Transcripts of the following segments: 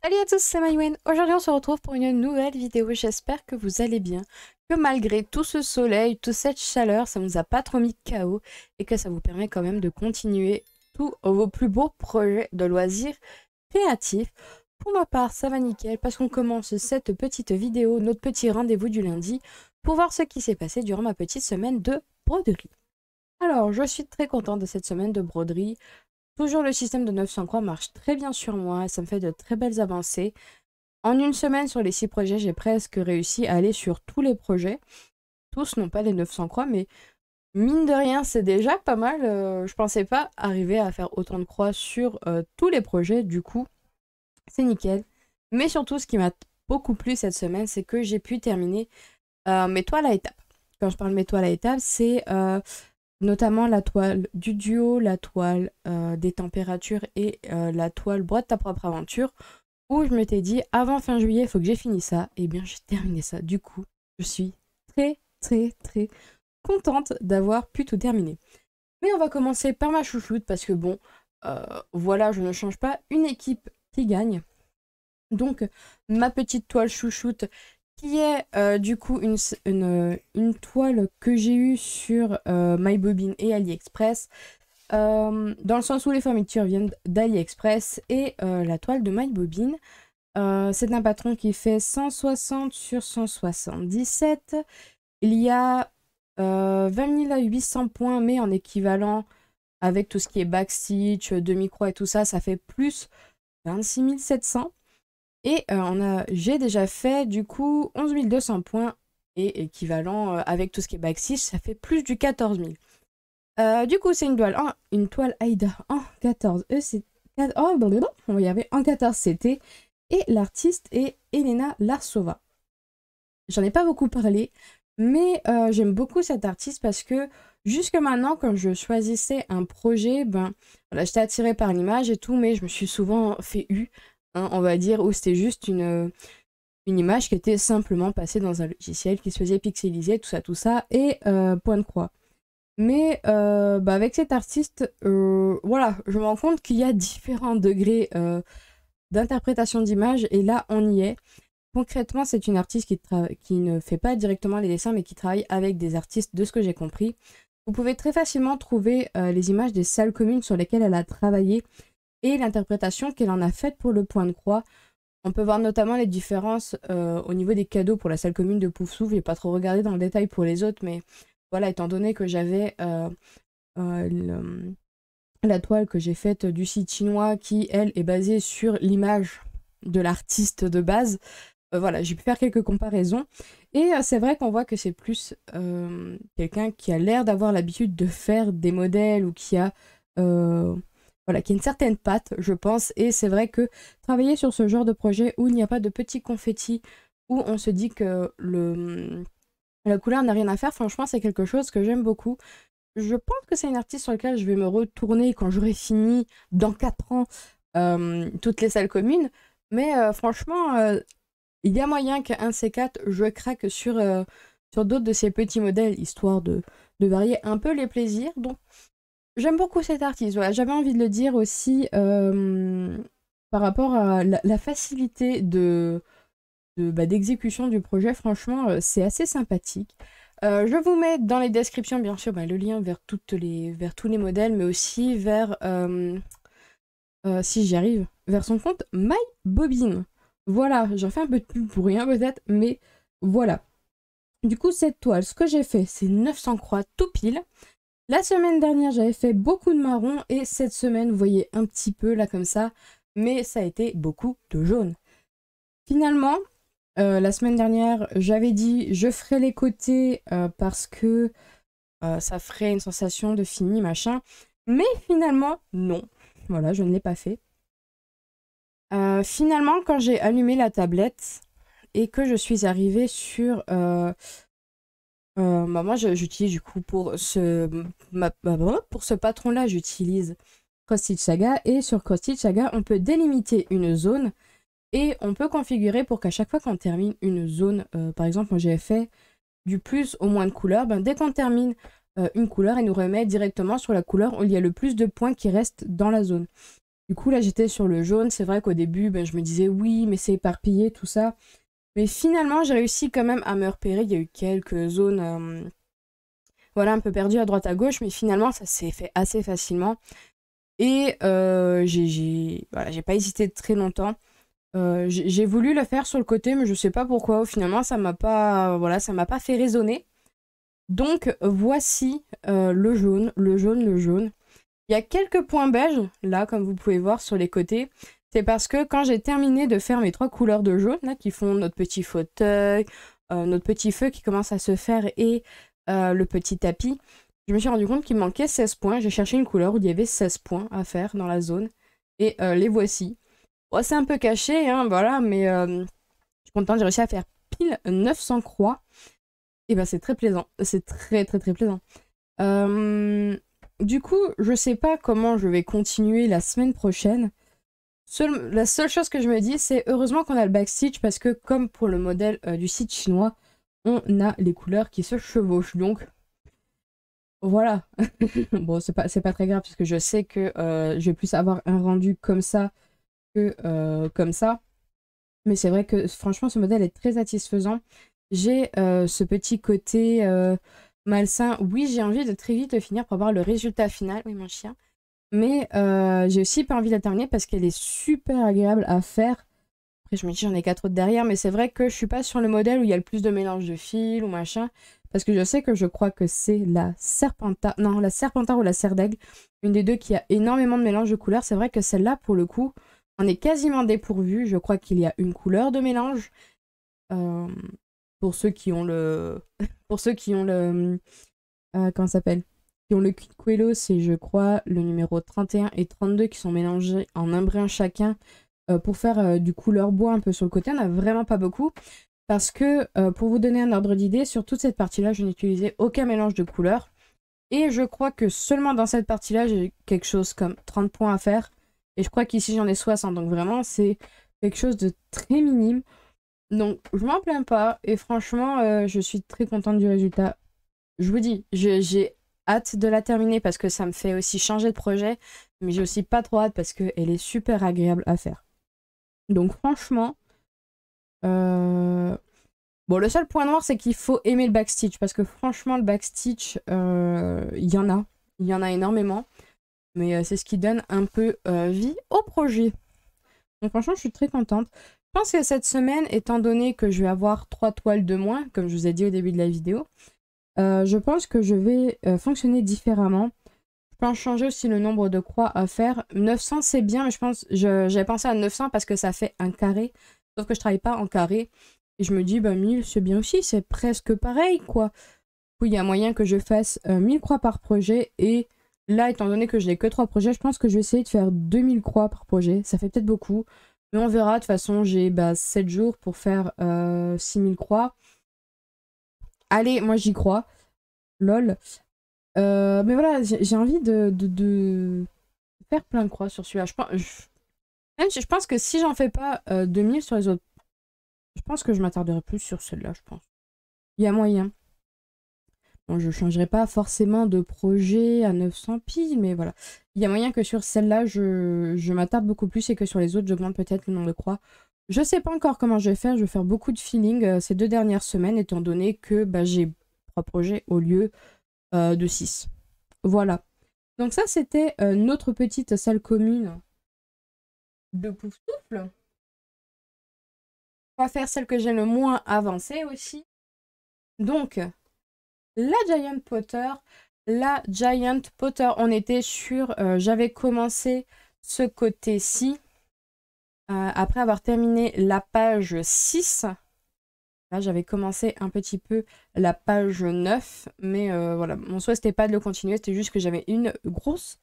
Salut à tous, c'est Maïwen. Aujourd'hui on se retrouve pour une nouvelle vidéo. J'espère que vous allez bien, que malgré tout ce soleil, toute cette chaleur, ça ne vous a pas trop mis KO et que ça vous permet quand même de continuer tous vos plus beaux projets de loisirs créatifs. Pour ma part, ça va nickel parce qu'on commence cette petite vidéo, notre petit rendez-vous du lundi, pour voir ce qui s'est passé durant ma petite semaine de broderie. Alors, je suis très contente de cette semaine de broderie. Toujours le système de 900 croix marche très bien sur moi, ça me fait de très belles avancées. En une semaine sur les 6 projets, j'ai presque réussi à aller sur tous les projets. Tous n'ont pas les 900 croix, mais mine de rien, c'est déjà pas mal. Je pensais pas arriver à faire autant de croix sur tous les projets, du coup, c'est nickel. Mais surtout, ce qui m'a beaucoup plu cette semaine, c'est que j'ai pu terminer mes toiles à étapes. Quand je parle de mes toiles à étapes, c'est notamment la toile du duo, la toile des températures et la toile brode ta propre aventure, où je m'étais dit avant fin juillet, il faut que j'ai fini ça. Et bien j'ai terminé ça. Du coup, je suis très contente d'avoir pu tout terminer. Mais on va commencer par ma chouchoute parce que bon, voilà, je ne change pas une équipe qui gagne. Donc ma petite toile chouchoute qui est du coup une toile que j'ai eue sur MyBobine et AliExpress. Dans le sens où les fermetures viennent d'AliExpress et la toile de MyBobine. C'est un patron qui fait 160 sur 177. Il y a 20 800 points, mais en équivalent avec tout ce qui est backstitch, demi-croix et tout ça, ça fait plus 26 700. Et j'ai déjà fait du coup 11 200 points et équivalent avec tout ce qui est backstitch, ça fait plus du 14 000. Du coup, c'est une toile Aïda en 14 EC. Oh, on va y arriver en 14 CT. Et l'artiste est Elena Larsova. J'en ai pas beaucoup parlé, mais j'aime beaucoup cette artiste parce que jusque maintenant, quand je choisissais un projet, ben, voilà, j'étais attirée par l'image et tout, mais je me suis souvent fait hein, on va dire, où c'était juste une image qui était simplement passée dans un logiciel qui se faisait pixeliser, tout ça, et point de croix. Mais bah avec cet artiste, voilà, je me rends compte qu'il y a différents degrés d'interprétation d'image, et là, on y est. Concrètement, c'est une artiste qui ne fait pas directement les dessins, mais qui travaille avec des artistes, de ce que j'ai compris. Vous pouvez très facilement trouver les images des salles communes sur lesquelles elle a travaillé et l'interprétation qu'elle en a faite pour le point de croix. On peut voir notamment les différences au niveau des cadeaux pour la salle commune de Poufsouffle. Je n'ai pas trop regardé dans le détail pour les autres, mais voilà, étant donné que j'avais la toile que j'ai faite du site chinois qui, elle, est basée sur l'image de l'artiste de base, voilà, j'ai pu faire quelques comparaisons. Et c'est vrai qu'on voit que c'est plus quelqu'un qui a l'air d'avoir l'habitude de faire des modèles ou qui a... voilà, qui a une certaine patte, je pense. Et c'est vrai que travailler sur ce genre de projet où il n'y a pas de petits confettis, où on se dit que la couleur n'a rien à faire, franchement, c'est quelque chose que j'aime beaucoup. Je pense que c'est une artiste sur laquelle je vais me retourner quand j'aurai fini, dans 4 ans, toutes les salles communes. Mais franchement, il y a moyen qu'un de ces quatre, je craque sur d'autres de ces petits modèles, histoire de varier un peu les plaisirs. Donc, j'aime beaucoup cet artiste. Voilà, j'avais envie de le dire aussi par rapport à la facilité d'exécution du projet. Franchement, c'est assez sympathique. Je vous mets dans les descriptions, bien sûr, le lien vers vers tous les modèles, mais aussi vers, si j'y arrive, vers son compte MyBobine. Voilà, j'en fais un peu de pub pour rien peut-être, mais voilà. Du coup, cette toile, ce que j'ai fait, c'est 900 croix tout pile. La semaine dernière, j'avais fait beaucoup de marron et cette semaine, vous voyez un petit peu là comme ça, mais ça a été beaucoup de jaune. Finalement, la semaine dernière, j'avais dit je ferai les côtés parce que ça ferait une sensation de fini, machin. Mais finalement, non. Voilà, je ne l'ai pas fait. Finalement, quand j'ai allumé la tablette et que je suis arrivée sur... moi, j'utilise du coup pour pour ce patron-là, j'utilise Cross Stitch Saga. Et sur Cross Stitch Saga, on peut délimiter une zone et on peut configurer pour qu'à chaque fois qu'on termine une zone, par exemple, moi j'ai fait du plus au moins de couleurs, dès qu'on termine une couleur, elle nous remet directement sur la couleur où il y a le plus de points qui restent dans la zone. Du coup, là, j'étais sur le jaune. C'est vrai qu'au début, ben, je me disais oui, mais c'est éparpillé, tout ça. Mais finalement, j'ai réussi quand même à me repérer. Il y a eu quelques zones voilà, un peu perdues à droite à gauche, mais finalement, ça s'est fait assez facilement. Et voilà, j'ai pas hésité très longtemps. J'ai voulu le faire sur le côté, mais je sais pas pourquoi. Finalement, ça m'a pas, voilà, ça m'a pas fait raisonner. Donc, voici le jaune, le jaune, le jaune. Il y a quelques points beiges, là, comme vous pouvez voir sur les côtés. C'est parce que quand j'ai terminé de faire mes 3 couleurs de jaune, là, qui font notre petit fauteuil, notre petit feu qui commence à se faire et le petit tapis, je me suis rendu compte qu'il me manquait 16 points. J'ai cherché une couleur où il y avait 16 points à faire dans la zone. Et les voici. Bon, c'est un peu caché, hein, voilà, mais je suis contente, j'ai réussi à faire pile 900 croix. Et ben c'est très plaisant. C'est très très très plaisant. Du coup, je sais pas comment je vais continuer la semaine prochaine. La seule chose que je me dis, c'est heureusement qu'on a le backstitch parce que comme pour le modèle du site chinois, on a les couleurs qui se chevauchent. Donc voilà. Bon, c'est pas très grave parce que je sais que je vais plus avoir un rendu comme ça que comme ça. Mais c'est vrai que franchement, ce modèle est très satisfaisant. J'ai ce petit côté malsain. Oui, j'ai envie de très vite finir pour avoir le résultat final. Oui, mon chien. Mais j'ai aussi pas envie de la terminer parce qu'elle est super agréable à faire. Après, je me dis, j'en ai 4 autres derrière. Mais c'est vrai que je suis pas sur le modèle où il y a le plus de mélange de fils ou machin. Parce que je sais que je crois que c'est la Serpentard. Non, la Serpentard ou la Serre d'Aigle. Une des deux qui a énormément de mélange de couleurs. C'est vrai que celle-là, pour le coup, on est quasiment dépourvu. Je crois qu'il y a une couleur de mélange. Pour ceux qui ont le... pour ceux qui ont le... comment ça s'appelle? Qui ont le Quello, c'est je crois le numéro 31 et 32 qui sont mélangés en un brin chacun pour faire du couleur bois un peu sur le côté. On n'a vraiment pas beaucoup. Parce que, pour vous donner un ordre d'idée, sur toute cette partie-là, je n'utilisais aucun mélange de couleurs. Et je crois que seulement dans cette partie-là, j'ai quelque chose comme 30 points à faire. Et je crois qu'ici, j'en ai 60. Donc vraiment, c'est quelque chose de très minime. Donc, je m'en plains pas. Et franchement, je suis très contente du résultat. Je vous dis, j'ai hâte de la terminer parce que ça me fait aussi changer de projet. Mais j'ai aussi pas trop hâte parce qu'elle est super agréable à faire. Donc, franchement... Bon, le seul point noir, c'est qu'il faut aimer le backstitch. Parce que franchement, le backstitch, il y en a. Il y en a énormément. Mais c'est ce qui donne un peu vie au projet. Donc franchement, je suis très contente. Je pense que cette semaine, étant donné que je vais avoir 3 toiles de moins, comme je vous ai dit au début de la vidéo, je pense que je vais fonctionner différemment. Je pense changer aussi le nombre de croix à faire. 900, c'est bien, mais je pense j'avais pensé à 900 parce que ça fait un carré. Sauf que je travaille pas en carré. Et je me dis, bah 1000, c'est bien aussi, c'est presque pareil, quoi. Du coup, il y a moyen que je fasse 1000 croix par projet. Et là, étant donné que je n'ai que 3 projets, je pense que je vais essayer de faire 2000 croix par projet. Ça fait peut-être beaucoup. Mais on verra. De toute façon, j'ai 7 jours pour faire 6000 croix. Allez, moi j'y crois. Lol. Mais voilà, j'ai envie de faire plein de croix sur celui-là. Je pense que si j'en fais pas 2000 sur les autres, je pense que je m'attarderai plus sur celle-là, je pense. Il y a moyen. Bon, je changerai pas forcément de projet à 900 piles, mais voilà. Il y a moyen que sur celle-là, je m'attarde beaucoup plus et que sur les autres, j'augmente peut-être le nombre de croix. Je sais pas encore comment je vais faire. Je vais faire beaucoup de feeling ces 2 dernières semaines, étant donné que j'ai 3 projets au lieu de 6. Voilà. Donc ça, c'était notre petite salle commune de Poufsouffle. On va faire celle que j'ai le moins avancée aussi. Donc, la Giant Potter. La Giant Potter, on était sur... j'avais commencé ce côté-ci. Après avoir terminé la page 6. Là, j'avais commencé un petit peu la page 9. Mais voilà, mon souhait, c'était pas de le continuer. C'était juste que j'avais une grosse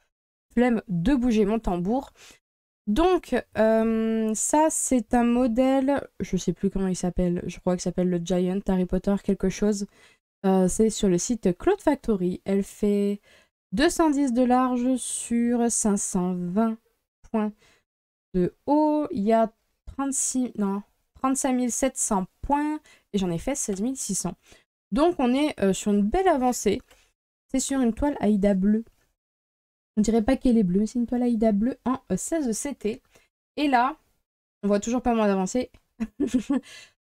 flemme de bouger mon tambour. Donc, ça, c'est un modèle, je sais plus comment il s'appelle, je crois qu'il s'appelle le Giant Harry Potter quelque chose. C'est sur le site Cloud Factory. Elle fait 210 de large sur 520 points de haut. Il y a 35 700 points et j'en ai fait 16 600. Donc, on est sur une belle avancée. C'est sur une toile Aïda bleue. On dirait pas qu'elle est bleue, mais c'est une toile Aïda bleue en 16 CT. Et là, on voit toujours pas moins avancé.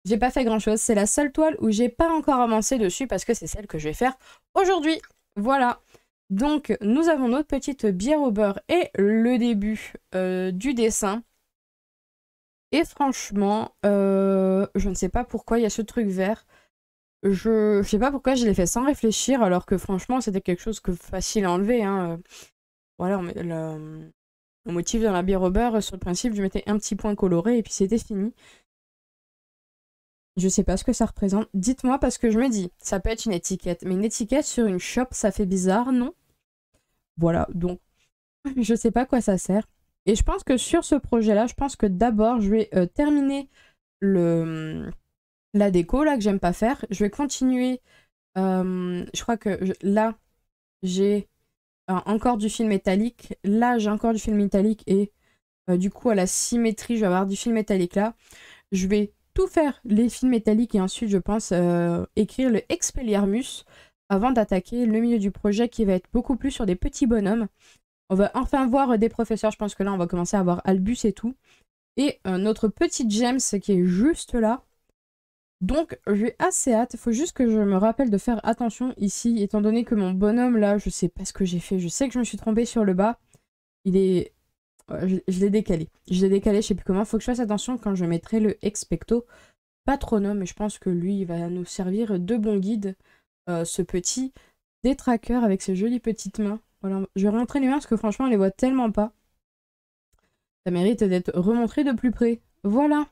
J'ai pas fait grand chose. C'est la seule toile où j'ai pas encore avancé dessus parce que c'est celle que je vais faire aujourd'hui. Voilà. Donc, nous avons notre petite bière au beurre et le début du dessin. Et franchement, je ne sais pas pourquoi il y a ce truc vert. Je sais pas pourquoi je l'ai fait sans réfléchir alors que franchement, c'était quelque chose que facile à enlever. Hein. Voilà, le motif dans la bière au beurre, sur le principe, je mettais un petit point coloré et puis c'était fini. Je sais pas ce que ça représente. Dites-moi parce que je me dis, ça peut être une étiquette. Mais une étiquette sur une shop, ça fait bizarre, non? Voilà, donc je sais pas à quoi ça sert. Et je pense que sur ce projet-là, je pense que d'abord, je vais terminer la déco, là, que j'aime pas faire. Je vais continuer. Je crois que là, j'ai encore du fil métallique. Là, j'ai encore du fil métallique. Et du coup, à la symétrie, je vais avoir du fil métallique là. Je vais tout faire les fils métalliques et ensuite, je pense, écrire le Expelliarmus avant d'attaquer le milieu du projet qui va être beaucoup plus sur des petits bonhommes. On va enfin voir des professeurs. Je pense que là, on va commencer à voir Albus et tout. Et notre petit James qui est juste là. Donc, j'ai assez hâte. Il faut juste que je me rappelle de faire attention ici, étant donné que mon bonhomme, là, je sais pas ce que j'ai fait. Je sais que je me suis trompée sur le bas. Il est... Je l'ai décalé. Je l'ai décalé, je sais plus comment. Faut que je fasse attention quand je mettrai le Expecto Patronum. Et je pense que lui, il va nous servir de bon guide. Ce petit détraqueur avec ses jolies petites mains. Voilà. Je vais rentrer les mains parce que franchement, on les voit tellement pas. Ça mérite d'être remontré de plus près. Voilà.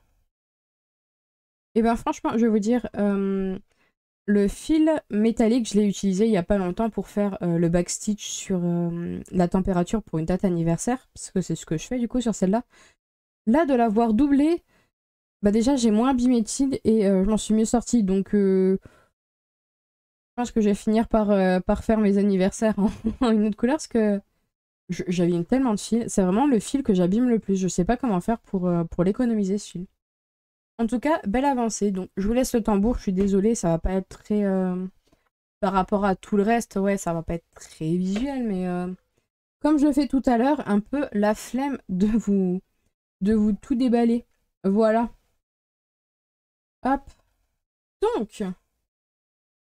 Et ben franchement, je vais vous dire, le fil métallique, je l'ai utilisé il y a pas longtemps pour faire le backstitch sur la température pour une date anniversaire, parce que c'est ce que je fais du coup sur celle-là. Là, de l'avoir doublé, bah déjà j'ai moins abîmé de cils et je m'en suis mieux sortie, donc je pense que je vais finir par faire mes anniversaires en une autre couleur, parce que j'abîme tellement de fils. C'est vraiment le fil que j'abîme le plus. Je sais pas comment faire pour l'économiser, ce fil. En tout cas, belle avancée. Donc, je vous laisse le tambour. Je suis désolée, ça va pas être très... par rapport à tout le reste, ouais, ça va pas être très visuel, mais comme je le fais tout à l'heure, un peu la flemme de vous tout déballer. Voilà. Hop. Donc, ça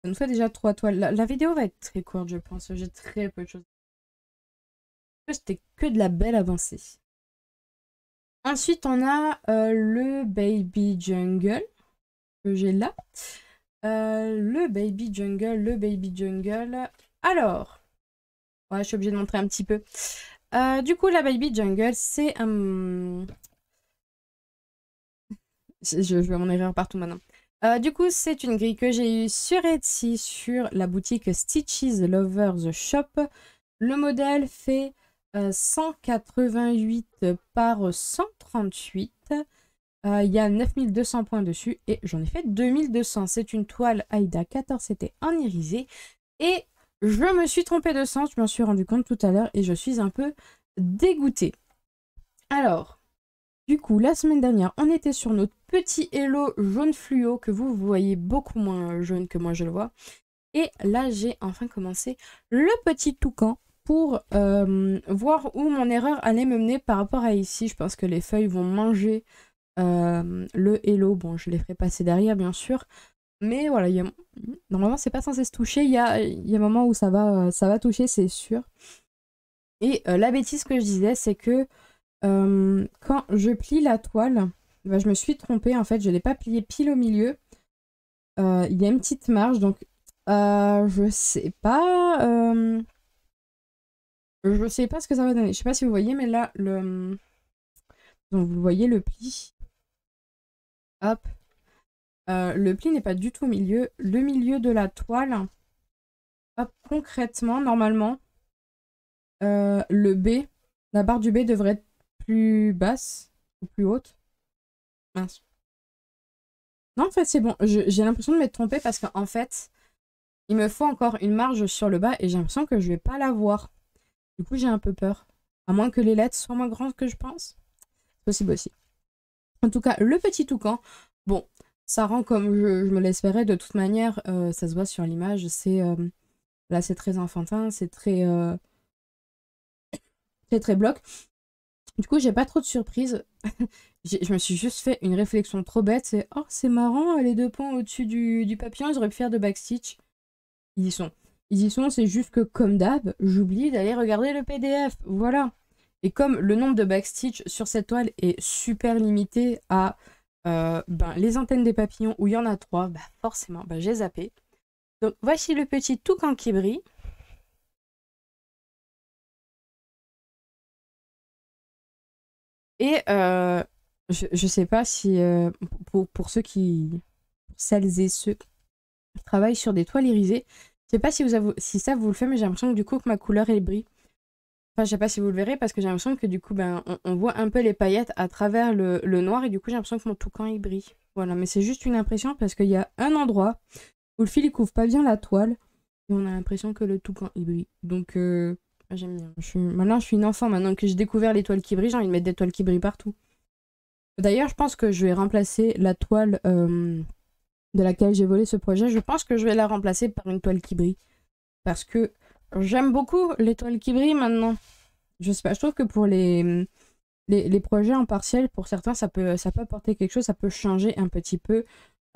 nous fait déjà 3 toiles. La vidéo va être très courte, je pense. J'ai très peu de choses. C'était que de la belle avancée. Ensuite, on a le Baby Jungle que j'ai là. Le Baby Jungle. Alors, ouais, je suis obligée de montrer un petit peu. Du coup, la Baby Jungle, c'est je vais mon erreur partout maintenant. Du coup, c'est une grille que j'ai eue sur Etsy, sur la boutique Stitches Lovers Shop. Le modèle fait 188 par 138. Il y a 9200 points dessus et j'en ai fait 2200. C'est une toile Aïda 14, c'était en irisé. Et je me suis trompée de sens, je m'en suis rendu compte tout à l'heure et je suis un peu dégoûtée. Alors, du coup, la semaine dernière, on était sur notre petit hello jaune fluo que vous voyez beaucoup moins jaune que moi je le vois. Et là, j'ai enfin commencé le petit toucan pour voir où mon erreur allait me mener par rapport à ici. Je pense que les feuilles vont manger le hello. Bon, je les ferai passer derrière, bien sûr. Mais voilà, normalement, c'est pas censé se toucher. Il y a un moment où ça va toucher, c'est sûr. Et la bêtise que je disais, c'est que quand je plie la toile, bah, je me suis trompée. En fait, je ne l'ai pas pliée pile au milieu. Il y a une petite marge, donc je sais pas. Je sais pas ce que ça va donner. Je sais pas si vous voyez, mais là, donc vous voyez le pli. Hop. Le pli n'est pas du tout au milieu. Le milieu de la toile. Hop, concrètement, normalement, le B, la barre du B devrait être plus basse ou plus haute. Mince. Non, en fait, c'est bon. J'ai l'impression de m'être trompée parce qu'en fait, il me faut encore une marge sur le bas et j'ai l'impression que je vais pas la voir. Du coup, j'ai un peu peur. À moins que les lettres soient moins grandes que je pense. C'est possible aussi. En tout cas, le petit toucan, bon, ça rend comme je me l'espérais. De toute manière, ça se voit sur l'image. Là, c'est très enfantin, c'est très... C'est très bloc. Du coup, j'ai pas trop de surprises. Je me suis juste fait une réflexion trop bête. C'est oh, c'est marrant, les deux pans au-dessus du papillon, ils auraient pu faire de backstitch. Ils y sont. Ils y sont, c'est juste que comme d'hab, j'oublie d'aller regarder le PDF. Voilà. Et comme le nombre de backstitch sur cette toile est super limité à les antennes des papillons où il y en a 3, bah forcément, bah, j'ai zappé. Donc voici le petit toucan qui brille. Et je sais pas si pour ceux qui, pour celles et ceux qui travaillent sur des toiles irisées, je sais pas si si ça vous le fait, mais j'ai l'impression que du coup que ma couleur elle brille. Enfin, je sais pas si vous le verrez parce que j'ai l'impression que du coup on voit un peu les paillettes à travers le noir et du coup j'ai l'impression que mon toucan il brille. Voilà, mais c'est juste une impression parce qu'il y a un endroit où le fil il couvre pas bien la toile et on a l'impression que le toucan il brille. Donc j'aime bien. Maintenant je suis une enfant, maintenant que j'ai découvert les toiles qui brillent, j'ai envie de mettre des toiles qui brillent partout. D'ailleurs, je pense que je vais remplacer la toile de laquelle j'ai volé ce projet. Je pense que je vais la remplacer par une toile qui brille. Parce que j'aime beaucoup les toiles qui brillent maintenant. Je sais pas, je trouve que pour les projets en partiel, pour certains, ça peut apporter quelque chose, ça peut changer un petit peu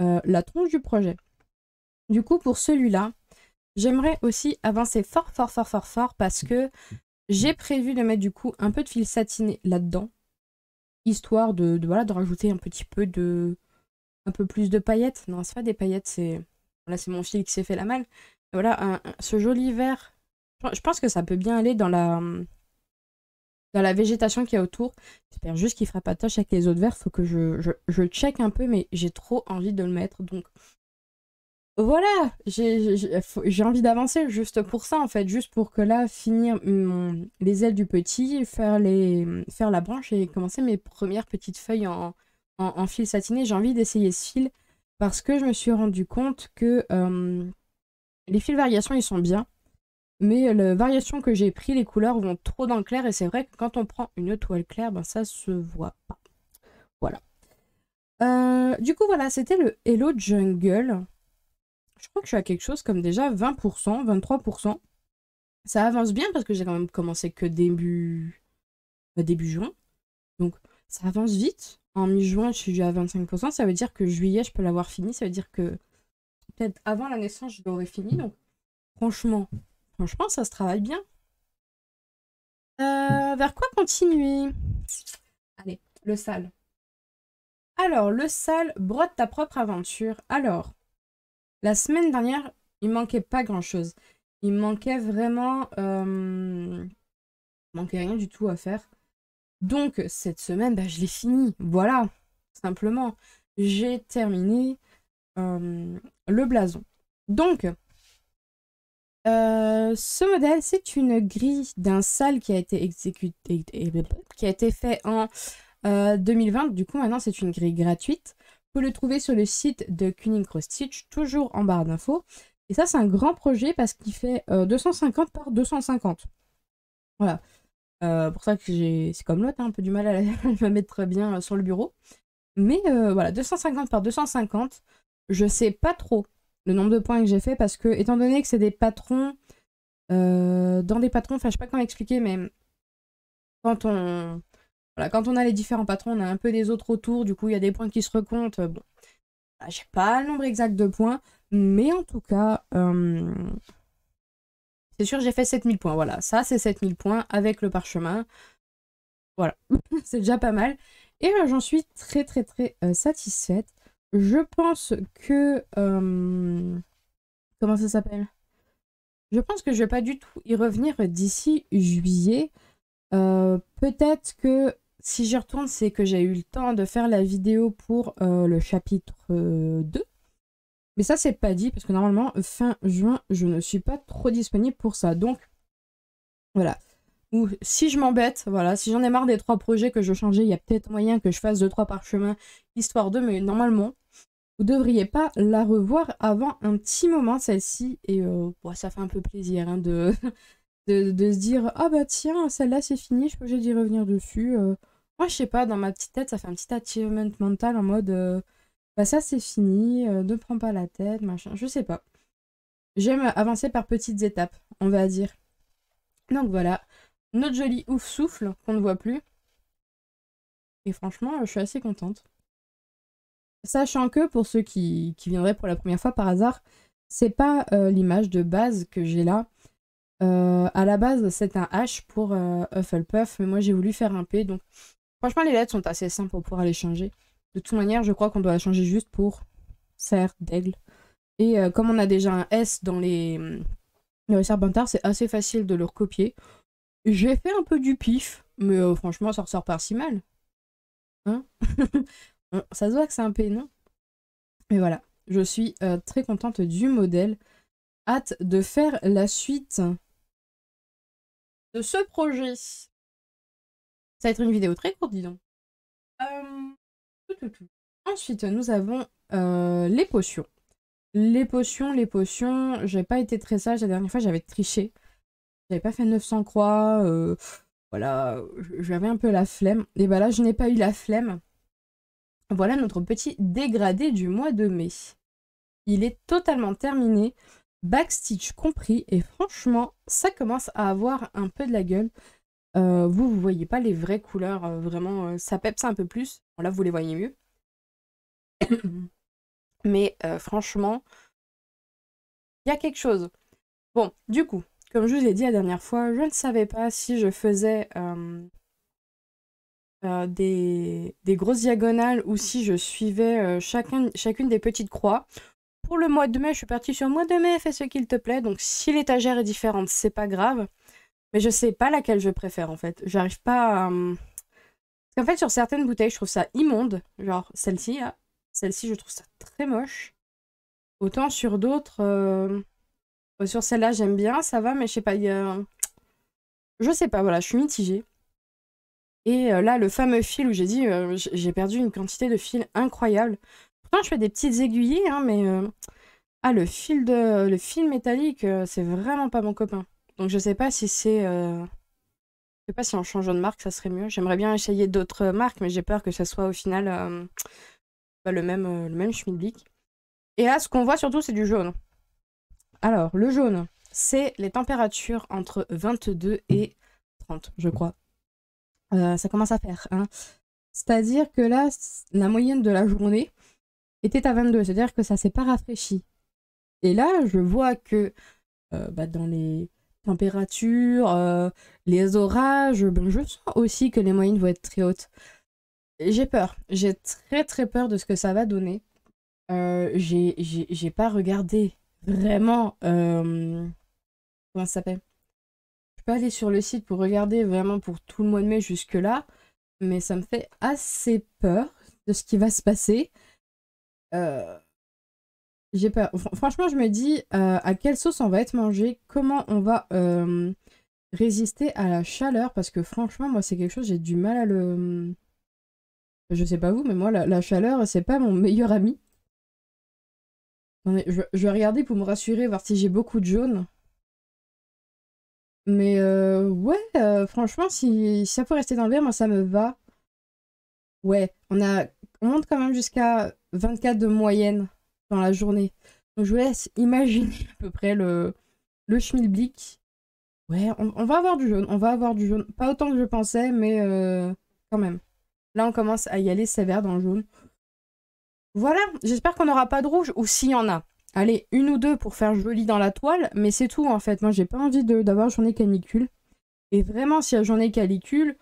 la tronche du projet. Du coup, pour celui-là, j'aimerais aussi avancer fort, fort, fort, fort, fort, parce que j'ai prévu de mettre du coup un peu de fil satiné là-dedans, histoire voilà, de rajouter un petit peu un peu plus de paillettes. Non, c'est pas des paillettes, c'est... Là, c'est mon fil qui s'est fait la malle. Voilà, ce joli vert. Je pense que ça peut bien aller dans la végétation qu'il y a autour. J'espère juste qu'il fera pas tâche avec les autres verts. Faut que je check un peu, mais j'ai trop envie de le mettre. Donc voilà, j'ai envie d'avancer juste pour ça, en fait. Juste pour que là, finir les ailes du petit, faire la branche et commencer mes premières petites feuilles en fil satiné. J'ai envie d'essayer ce fil parce que je me suis rendu compte que les fils variations, ils sont bien. Mais la variation que j'ai pris, les couleurs vont trop dans le clair. Et c'est vrai que quand on prend une toile claire, ben ça se voit pas. Voilà. Du coup, voilà, c'était le Hello Jungle. Je crois que je suis à quelque chose comme déjà 20%, 23%. Ça avance bien parce que j'ai quand même commencé que début juin. Donc ça avance vite. En mi-juin, je suis déjà à 25%. Ça veut dire que juillet, je peux l'avoir fini. Ça veut dire que peut-être avant la naissance, je l'aurais fini. Donc franchement, ça se travaille bien. Vers quoi continuer? Allez, le sale. Alors, le sale, brode ta propre aventure. Alors, la semaine dernière, il manquait pas grand-chose. Il manquait vraiment... il manquait rien du tout à faire. Donc, cette semaine, bah, je l'ai fini. Voilà, simplement. J'ai terminé le blason. Donc, ce modèle, c'est une grille d'un sale qui a été exécuté, qui a été fait en 2020. Du coup, maintenant, c'est une grille gratuite. Vous pouvez le trouver sur le site de Kunning Cross Stitch, toujours en barre d'infos. Et ça, c'est un grand projet parce qu'il fait 250 par 250. Voilà. Pour ça que c'est comme l'autre, hein, un peu du mal à me mettre bien sur le bureau. Mais voilà, 250 par 250. Je sais pas trop le nombre de points que j'ai fait parce que, étant donné que c'est des patrons, dans des patrons, enfin, je sais pas comment expliquer, mais quand on a les différents patrons, on a un peu des autres autour, du coup, il y a des points qui se recomptent. Bon, j'ai pas le nombre exact de points, mais en tout cas, c'est sûr, j'ai fait 7000 points. Voilà, ça, c'est 7000 points avec le parchemin. Voilà, c'est déjà pas mal. Et j'en suis très, très, très satisfaite. Je pense que... comment ça s'appelle? Je pense que je vais pas du tout y revenir d'ici juillet. Peut-être que si j'y retourne, c'est que j'ai eu le temps de faire la vidéo pour le chapitre 2. Mais ça, c'est pas dit, parce que normalement, fin juin, je ne suis pas trop disponible pour ça. Donc, voilà. Ou si je m'embête, voilà, si j'en ai marre des 3 projets que je changeais, il y a peut-être moyen que je fasse 2-3 parchemins, histoire de, mais normalement, vous devriez pas la revoir avant un petit moment, celle-ci. Et ça fait un peu plaisir hein, de... de se dire ah bah tiens celle-là c'est fini, je peux juste y revenir dessus. Moi je sais pas, dans ma petite tête ça fait un petit achievement mental en mode bah ça c'est fini, ne prends pas la tête, machin, je sais pas. J'aime avancer par petites étapes, on va dire. Donc voilà, notre joli ouf souffle qu'on ne voit plus. Et franchement, je suis assez contente. Sachant que pour ceux qui viendraient pour la première fois par hasard, c'est pas l'image de base que j'ai là. À la base, c'est un H pour Hufflepuff, mais moi j'ai voulu faire un P. Donc, franchement, les lettres sont assez simples pour pouvoir les changer. De toute manière, je crois qu'on doit la changer juste pour cerf d'aigle. Et comme on a déjà un S dans les Serpentards, c'est assez facile de le recopier. J'ai fait un peu du pif, mais franchement, ça ressort pas si mal. Hein. Ça se voit que c'est un P, non? Mais voilà, je suis très contente du modèle. Hâte de faire la suite de ce projet. Ça va être une vidéo très courte, dis donc. Ensuite, nous avons les potions. Les potions, j'ai pas été très sage. La dernière fois, j'avais triché. J'avais pas fait 900 croix. Voilà, j'avais un peu la flemme. Et bah là, je n'ai pas eu la flemme. Voilà notre petit dégradé du mois de mai. Il est totalement terminé, backstitch compris, et franchement, ça commence à avoir un peu de la gueule. Vous voyez pas les vraies couleurs, vraiment, ça pepse un peu plus. Bon, là, vous les voyez mieux. Mais franchement, il y a quelque chose. Bon, du coup, comme je vous l'ai dit la dernière fois, je ne savais pas si je faisais des grosses diagonales ou si je suivais chacune des petites croix. Pour le mois de mai, je suis partie sur mois de mai, fais ce qu'il te plaît. Donc si l'étagère est différente, c'est pas grave. Mais je sais pas laquelle je préfère en fait. J'arrive pas à... Parce qu'en fait, sur certaines bouteilles, je trouve ça immonde. Genre celle-ci, là. Celle-ci, je trouve ça très moche. Autant sur d'autres... Sur celle-là, j'aime bien, ça va, mais je sais pas, il y a... Je sais pas, voilà, je suis mitigée. Et là, le fameux fil où j'ai dit, j'ai perdu une quantité de fil incroyable. Pourtant, je fais des petites aiguillées, hein, mais... Ah, le fil métallique, c'est vraiment pas mon copain. Donc je sais pas si c'est... Je sais pas si en changeant de marque, ça serait mieux. J'aimerais bien essayer d'autres marques, mais j'ai peur que ça soit au final le même Schmidblick. Et là, ce qu'on voit surtout, c'est du jaune. Alors, le jaune, c'est les températures entre 22 et 30, je crois. Ça commence à faire, hein. C'est-à-dire que là, la moyenne de la journée était à 22, c'est-à-dire que ça s'est pas rafraîchi. Et là, je vois que dans les températures, les orages, ben, je sens aussi que les moyennes vont être très hautes. J'ai peur. J'ai très très peur de ce que ça va donner. J'ai pas regardé vraiment... comment ça s'appelle? Je peux aller sur le site pour regarder vraiment pour tout le mois de mai jusque-là, mais ça me fait assez peur de ce qui va se passer. J'ai peur. Franchement, je me dis à quelle sauce on va être mangé, comment on va résister à la chaleur, parce que franchement, moi, c'est quelque chose, j'ai du mal à le... Je sais pas vous, mais moi, la chaleur, c'est pas mon meilleur ami. Attendez, je vais regarder pour me rassurer, voir si j'ai beaucoup de jaune. Mais ouais, franchement, si ça peut rester dans le vert, moi, ça me va. Ouais, on monte quand même jusqu'à 24 de moyenne dans la journée. Donc je vous laisse imaginer à peu près le schmilblick. Ouais, on va avoir du jaune, on va avoir du jaune. Pas autant que je pensais, mais quand même. Là, on commence à y aller sévère dans le jaune. Voilà, j'espère qu'on n'aura pas de rouge, ou s'il y en a. Allez, une ou deux pour faire joli dans la toile, mais c'est tout en fait. Moi, j'ai pas envie d'avoir journée canicule. Et vraiment, s'il y a journée canicule,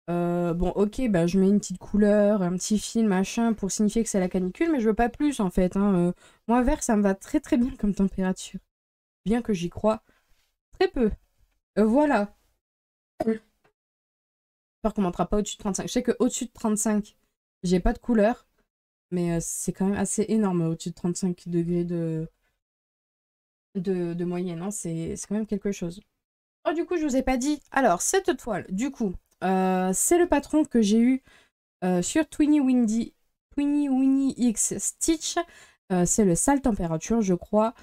bon, ok, bah, je mets une petite couleur, un petit fil, machin, pour signifier que c'est la canicule, mais je veux pas plus, en fait. Hein. Moi, vert, ça me va très très bien comme température. Bien que j'y crois très peu. Voilà. J'espère qu'on montera pas au-dessus de 35. Je sais qu'au-dessus de 35, j'ai pas de couleur, mais c'est quand même assez énorme, au-dessus de 35 degrés de moyenne. Hein. C'est quand même quelque chose. Oh, du coup, je vous ai pas dit. Alors, cette toile, du coup, c'est le patron que j'ai eu sur Twinny Winnie X Stitch. C'est le salle température, je crois.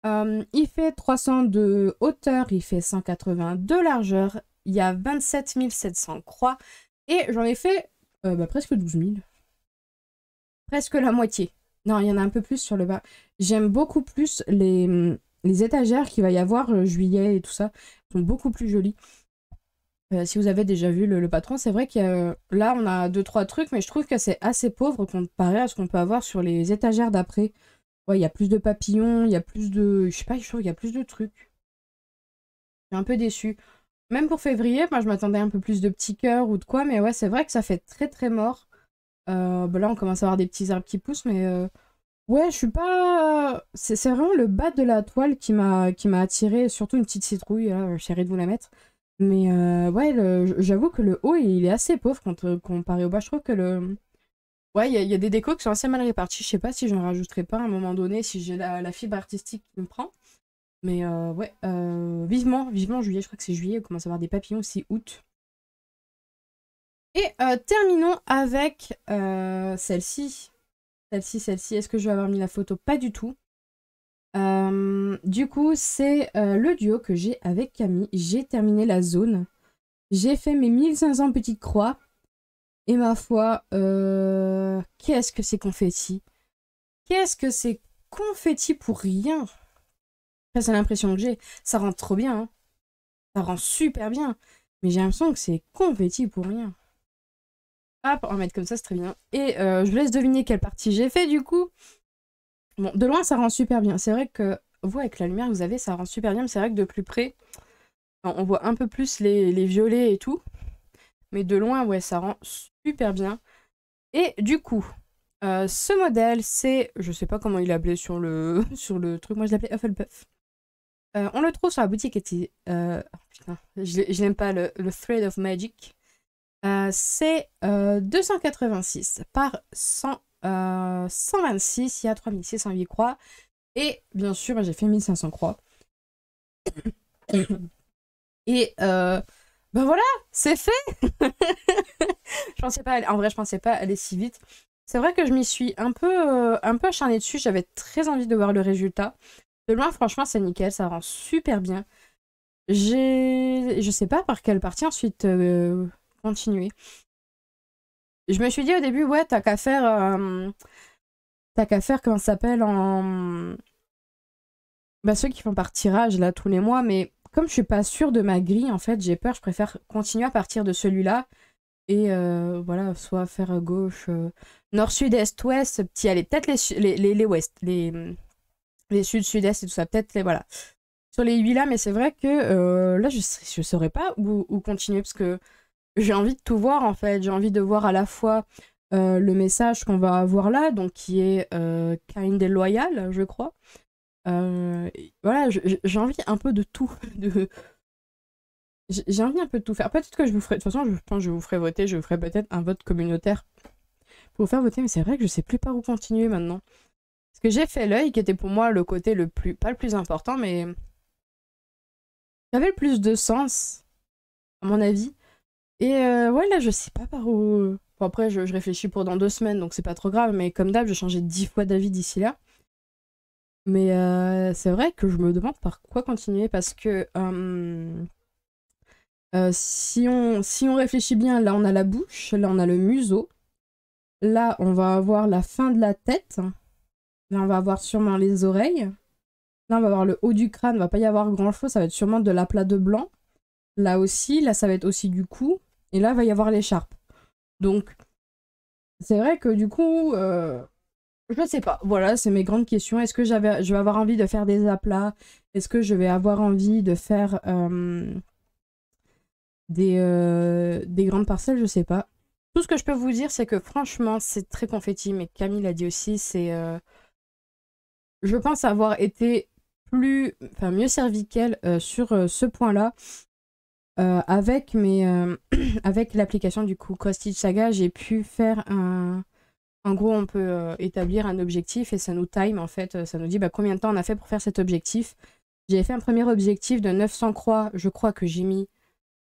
Il fait 300 de hauteur, il fait 180 de largeur. Il y a 27 700 croix. Et j'en ai fait presque 12 000. Presque la moitié. Non, il y en a un peu plus sur le bas. J'aime beaucoup plus les étagères qu'il va y avoir juillet et tout ça. Elles sont beaucoup plus jolies. Si vous avez déjà vu le patron, c'est vrai qu'il y a, là on a 2-3 trucs, mais je trouve que c'est assez pauvre comparé à ce qu'on peut avoir sur les étagères d'après. Ouais, il y a plus de papillons, il y a plus de... Je sais pas, je trouve qu'il y a plus de trucs. Je suis un peu déçue. Même pour février, moi je m'attendais un peu plus de petits cœurs ou de quoi, mais ouais, c'est vrai que ça fait très très mort. Bah là on commence à avoir des petits arbres qui poussent, mais ouais, je suis pas... C'est vraiment le bas de la toile qui m'a attiré, surtout une petite citrouille, là, j'essaierai de vous la mettre. Mais ouais, j'avoue que le haut, il est assez pauvre comparé au bas. Je trouve que le... Ouais, il y a des décos qui sont assez mal répartis. Je sais pas si j'en rajouterai pas à un moment donné, si j'ai la fibre artistique qui me prend. Mais ouais, vivement juillet. Je crois que c'est juillet, on commence à avoir des papillons aussi, août. Et terminons avec celle-ci. Celle-ci. Est-ce que je vais avoir mis la photo? Pas du tout. Du coup, c'est le duo que j'ai avec Camille. J'ai terminé la zone. J'ai fait mes 1500 petites croix. Et ma foi, qu'est-ce que c'est confetti? Qu'est-ce que c'est confetti pour rien? Ça, c'est l'impression que j'ai. Ça rend trop bien, hein. Ça rend super bien. Mais j'ai l'impression que c'est confetti pour rien. Hop, on va mettre comme ça, c'est très bien. Et je vous laisse deviner quelle partie j'ai fait, du coup. Bon, de loin, ça rend super bien. C'est vrai que vous, avec la lumière que vous avez, ça rend super bien. Mais c'est vrai que de plus près, on voit un peu plus les violets et tout. Mais de loin, ouais, ça rend super bien. Et du coup, ce modèle, c'est... Je sais pas comment il est appelé sur le, sur le truc. Moi, je l'appelais Hufflepuff. On le trouve sur la boutique Etsy. Oh, putain, je l'aime pas, le Thread of Magic. C'est 286 par 126. Il y a 3608 croix. Et bien sûr, j'ai fait 1500 croix. Et ben voilà, c'est fait. Je pensais pas, en vrai, je pensais pas aller si vite. C'est vrai que je m'y suis un peu acharnée dessus. J'avais très envie de voir le résultat. De loin, franchement, c'est nickel. Ça rend super bien. Je sais pas par quelle partie ensuite continuer. Je me suis dit au début, ouais, t'as qu'à faire, comment ça s'appelle, en... Bah, ceux qui font par tirage, là, tous les mois. Mais comme je suis pas sûre de ma grille, en fait, j'ai peur. Je préfère continuer à partir de celui-là. Et voilà, soit faire à gauche, nord, sud, est, ouest, petit, allez, peut-être les ouest, les sud, sud-est et tout ça, peut-être les, voilà. Sur les 8 là, mais c'est vrai que là, je saurais pas où continuer, parce que j'ai envie de tout voir, en fait. J'ai envie de voir à la fois le message qu'on va avoir là, donc qui est kind et loyal, je crois. Voilà, j'ai envie un peu de tout, j'ai envie un peu de tout faire. Peut-être que je vous ferai... De toute façon, je pense que je vous ferai voter. Je vous ferai peut-être un vote communautaire pour vous faire voter. Mais c'est vrai que je sais plus par où continuer maintenant. Parce que j'ai fait l'œil, qui était pour moi le côté le plus... Pas le plus important, mais... qui avait le plus de sens, à mon avis. Et ouais, là, je sais pas par où... Bon, après, je réfléchis pour dans 2 semaines, donc c'est pas trop grave. Mais comme d'hab, je changeais 10 fois d'avis d'ici là. Mais c'est vrai que je me demande par quoi continuer. Parce que... si on réfléchit bien, là on a la bouche, là on a le museau, là on va avoir la fin de la tête, là on va avoir sûrement les oreilles, là on va avoir le haut du crâne, il va pas y avoir grand chose, ça va être sûrement de l'aplat de blanc, là aussi, là ça va être aussi du cou, et là il va y avoir l'écharpe. Donc c'est vrai que du coup, je sais pas, voilà, c'est mes grandes questions. Est-ce que je vais avoir envie de faire des aplats? Est-ce que je vais avoir envie de faire... des grandes parcelles, je sais pas. Tout ce que je peux vous dire, c'est que franchement, c'est très confetti, mais Camille l'a dit aussi, c'est... je pense avoir été mieux servi qu'elle sur ce point-là. Avec avec l'application du coup Cross Stitch Saga, j'ai pu faire un... En gros, on peut établir un objectif et ça nous time, en fait. Ça nous dit combien de temps on a fait pour faire cet objectif. J'ai fait un premier objectif de 900 croix. Je crois que j'ai mis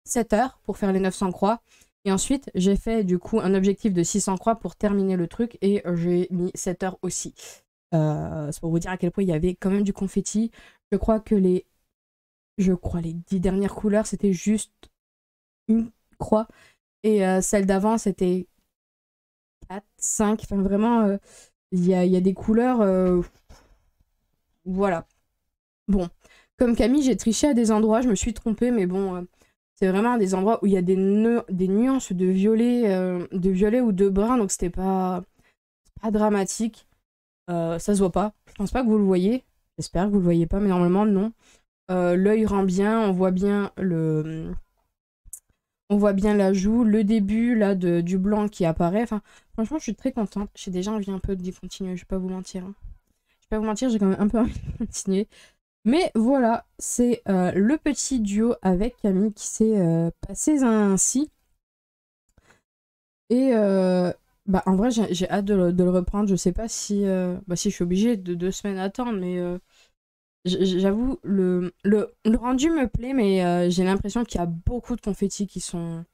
7 heures pour faire les 900 croix. Et ensuite, j'ai fait du coup un objectif de 600 croix pour terminer le truc. Et j'ai mis 7 heures aussi. C'est pour vous dire à quel point il y avait quand même du confetti. Je crois que les 10 dernières couleurs, c'était juste une croix. Et celle d'avant, c'était 4, 5. Enfin, vraiment, il y a des couleurs... voilà. Bon. Comme Camille, j'ai triché à des endroits. Je me suis trompée, mais bon... C'est vraiment des endroits où il y a des nuances de violet ou de brun, donc c'était pas dramatique. Ça se voit pas. Je pense pas que vous le voyez. J'espère que vous le voyez pas, mais normalement non. L'œil rend bien, on voit bien la joue, le début là du blanc qui apparaît. Enfin, franchement, je suis très contente. J'ai déjà envie un peu d'y continuer, je vais pas vous mentir. Hein. Je vais pas vous mentir, j'ai quand même un peu envie de continuer. Mais voilà, c'est le petit duo avec Camille qui s'est passé ainsi. Et bah, en vrai, j'ai hâte de le reprendre. Je sais pas si je suis obligée de 2 semaines attendre, mais j'avoue, le rendu me plaît, mais j'ai l'impression qu'il y a beaucoup de confettis qui sont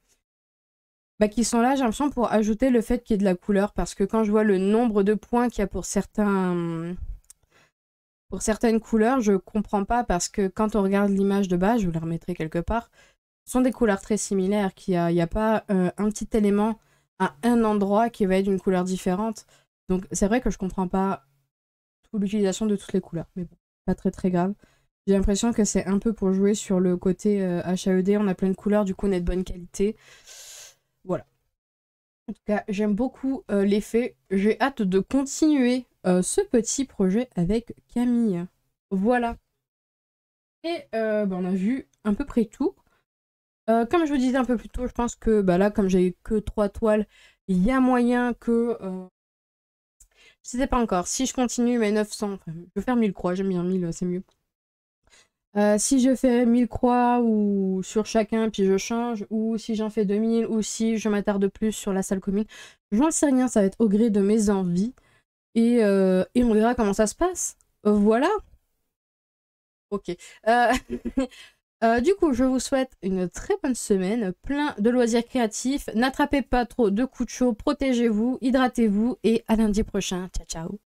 là, j'ai l'impression, pour ajouter le fait qu'il y ait de la couleur. Parce que quand je vois le nombre de points qu'il y a pour certaines couleurs, je comprends pas, parce que quand on regarde l'image de base, je vous la remettrai quelque part, ce sont des couleurs très similaires, il n'y a pas un petit élément à un endroit qui va être d'une couleur différente. Donc c'est vrai que je comprends pas l'utilisation de toutes les couleurs, mais bon, pas très très grave. J'ai l'impression que c'est un peu pour jouer sur le côté HAED, on a plein de couleurs, du coup on est de bonne qualité. Voilà. En tout cas, j'aime beaucoup l'effet. J'ai hâte de continuer ce petit projet avec Camille. Voilà. Et on a vu à peu près tout. Comme je vous disais un peu plus tôt, je pense que là, comme j'ai que 3 toiles, il y a moyen que... je sais pas encore. Si je continue mes 900... Enfin, je vais faire 1000 croix. J'aime bien 1000, c'est mieux. Si je fais 1000 croix ou sur chacun, puis je change, ou si j'en fais 2000, ou si je m'attarde plus sur la salle commune, j'en sais rien, ça va être au gré de mes envies. Et on verra comment ça se passe. Voilà. Ok. Du coup, je vous souhaite une très bonne semaine, plein de loisirs créatifs. N'attrapez pas trop de coups de chaud, protégez-vous, hydratez-vous et à lundi prochain. Ciao, ciao.